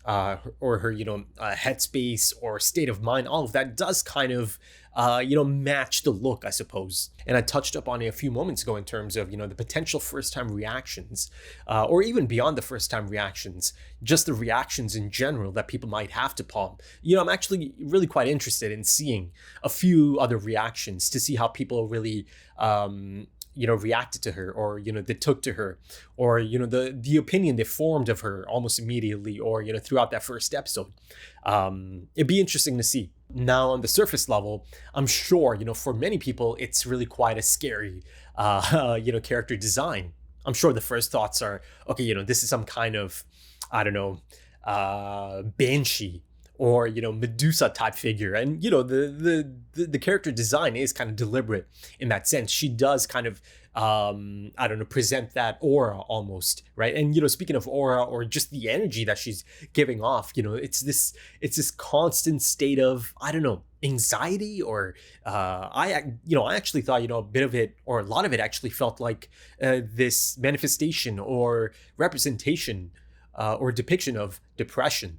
or her, headspace or state of mind, all of that does kind of, match the look, I suppose. And I touched up on it a few moments ago in terms of, the potential first-time reactions, or even beyond the first-time reactions, just the reactions in general that people might have to Palm. I'm actually really quite interested in seeing a few other reactions to see how people really, reacted to her, or, they took to her, or, the opinion they formed of her almost immediately, or, throughout that first episode. It'd be interesting to see. Now, on the surface level, I'm sure, for many people, it's really quite a scary, character design. I'm sure the first thoughts are, okay, this is some kind of, I don't know, banshee, or Medusa type figure. And the character design is kind of deliberate in that sense. She does kind of present that aura almost, right? And speaking of aura, or just the energy that she's giving off, it's this constant state of, I don't know, anxiety, or I actually thought a bit of it, or a lot of it actually felt like this manifestation or representation or depiction of depression.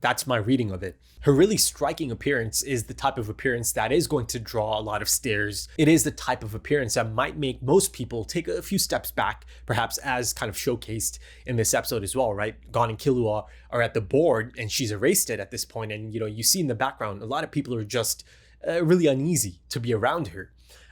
That's my reading of it. Her really striking appearance is the type of appearance that is going to draw a lot of stares. It is the type of appearance that might make most people take a few steps back, perhaps, as kind of showcased in this episode as well, right? Gon and Killua are at the board, and she's erased it at this point. And, you see in the background, a lot of people are just really uneasy to be around her.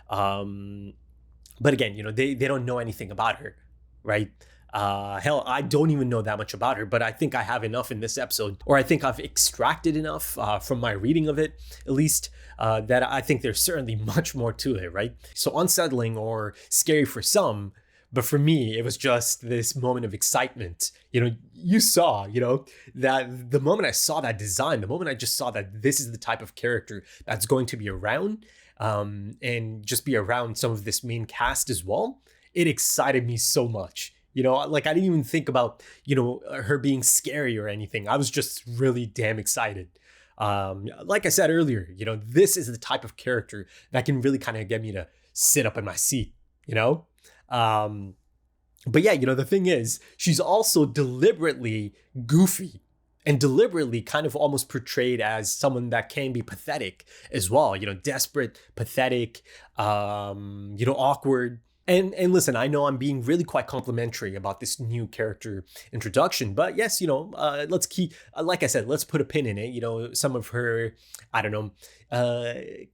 But again, they don't know anything about her, right? Hell, I don't even know that much about her, but I think I have enough in this episode, or I think I've extracted enough from my reading of it, at least, that I think there's certainly much more to it, right? So unsettling or scary for some, but for me, it was just this moment of excitement. You saw, that the moment I saw that design, the moment I just saw that this is the type of character that's going to be around, and just be around some of this main cast as well, it excited me so much. You know, like I didn't even think about, you know, her being scary or anything. I was just really damn excited. Like I said earlier, you know, this is the type of character that can really kind of get me to sit up in my seat, you know? But yeah, you know, the thing is, she's also deliberately goofy and deliberately kind of almost portrayed as someone that can be pathetic as well, you know, desperate, pathetic, you know, awkward. And listen, I know I'm being really quite complimentary about this new character introduction, but yes, you know, let's keep, like I said, let's put a pin in it. You know, some of her, I don't know,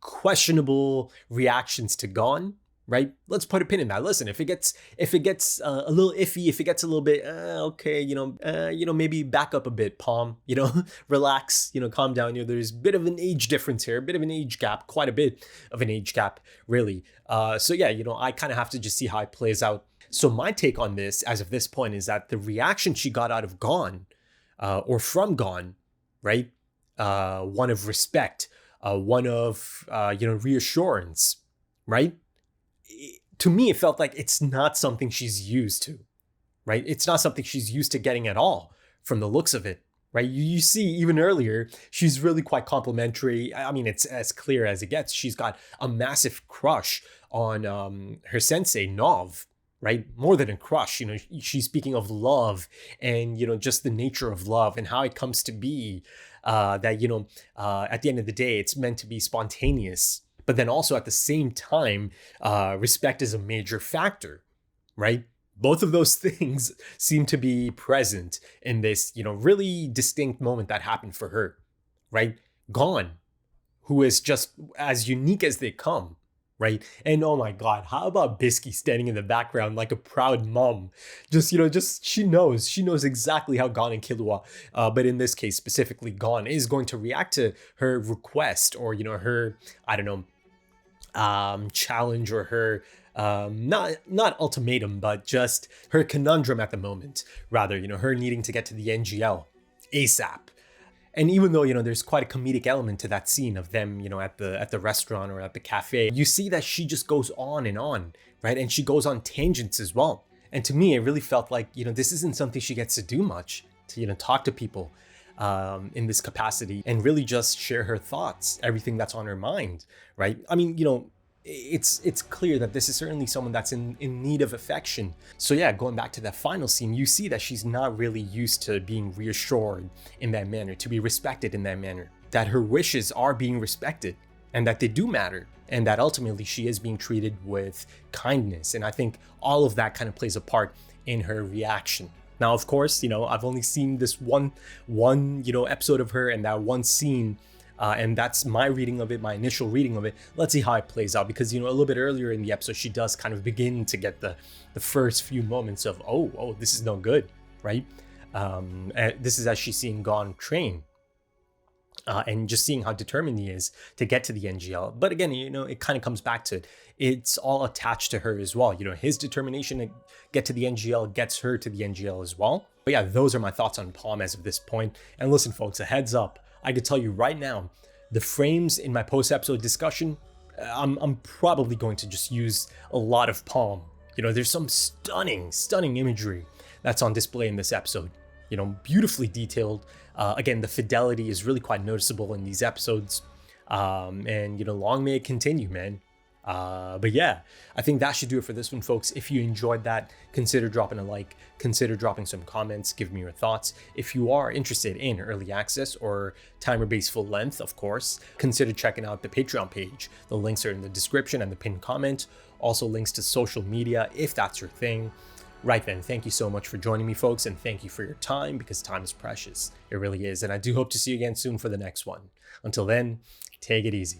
questionable reactions to Gon, right? Let's put a pin in that. Listen, if it gets a little iffy, if it gets a little bit okay, you know, maybe back up a bit, Palm, you know, relax, you know, calm down. You know, there's a bit of an age difference here, a bit of an age gap, quite a bit of an age gap, really. So yeah, you know, I kind of have to just see how it plays out. So my take on this, as of this point, is that the reaction she got out of Gon, or from Gon, right? One of respect, one of you know, reassurance, right? To me, it felt like it's not something she's used to, right? It's not something she's used to getting at all from the looks of it, right? You see, even earlier, she's really quite complimentary. I mean, it's as clear as it gets. She's got a massive crush on her sensei, Nov, right? More than a crush, you know, she's speaking of love and, you know, just the nature of love and how it comes to be that, you know, at the end of the day, it's meant to be spontaneous. But then also at the same time, respect is a major factor, right? Both of those things seem to be present in this, you know, really distinct moment that happened for her, right? Gon, who is just as unique as they come, right? And oh my God, how about Bisky standing in the background like a proud mom? Just, you know, just she knows exactly how Gon and Killua, but in this case specifically, Gon is going to react to her request or, you know, her, I don't know, challenge or her not ultimatum, but just her conundrum at the moment, rather, you know, her needing to get to the NGL ASAP. And even though, you know, there's quite a comedic element to that scene of them, you know, at the restaurant or at the cafe, you see that she just goes on and on, right? And she goes on tangents as well. And to me, it really felt like, you know, this isn't something she gets to do much, to, you know, talk to people in this capacity and really just share her thoughts, everything that's on her mind, right? I mean, you know, it's clear that this is certainly someone that's in need of affection. So yeah, going back to that final scene, you see that she's not really used to being reassured in that manner, to be respected in that manner, that her wishes are being respected and that they do matter, and that ultimately she is being treated with kindness. And I think all of that kind of plays a part in her reaction. Now, of course, you know, I've only seen this one, you know, episode of her and that one scene, and that's my reading of it, my initial reading of it. Let's see how it plays out, because, you know, a little bit earlier in the episode, she does kind of begin to get the first few moments of, oh, this is no good, right? And this is as she's seeing Gon train. And just seeing how determined he is to get to the NGL. But again, you know, it kind of comes back to it's all attached to her as well. You know, his determination to get to the NGL gets her to the NGL as well. But yeah, those are my thoughts on Palm as of this point. And listen, folks, a heads up. I could tell you right now, the frames in my post-episode discussion, I'm probably going to just use a lot of Palm. You know, there's some stunning imagery that's on display in this episode. You know, beautifully detailed. Again, the fidelity is really quite noticeable in these episodes. And, you know, long may it continue, man. But yeah, I think that should do it for this one, folks. If you enjoyed that, consider dropping a like, consider dropping some comments, give me your thoughts. If you are interested in early access or timer-based full length, of course, consider checking out the Patreon page. The links are in the description and the pinned comment. Also links to social media, if that's your thing. Right then, thank you so much for joining me, folks, and thank you for your time, because time is precious. It really is. And I do hope to see you again soon for the next one. Until then, take it easy.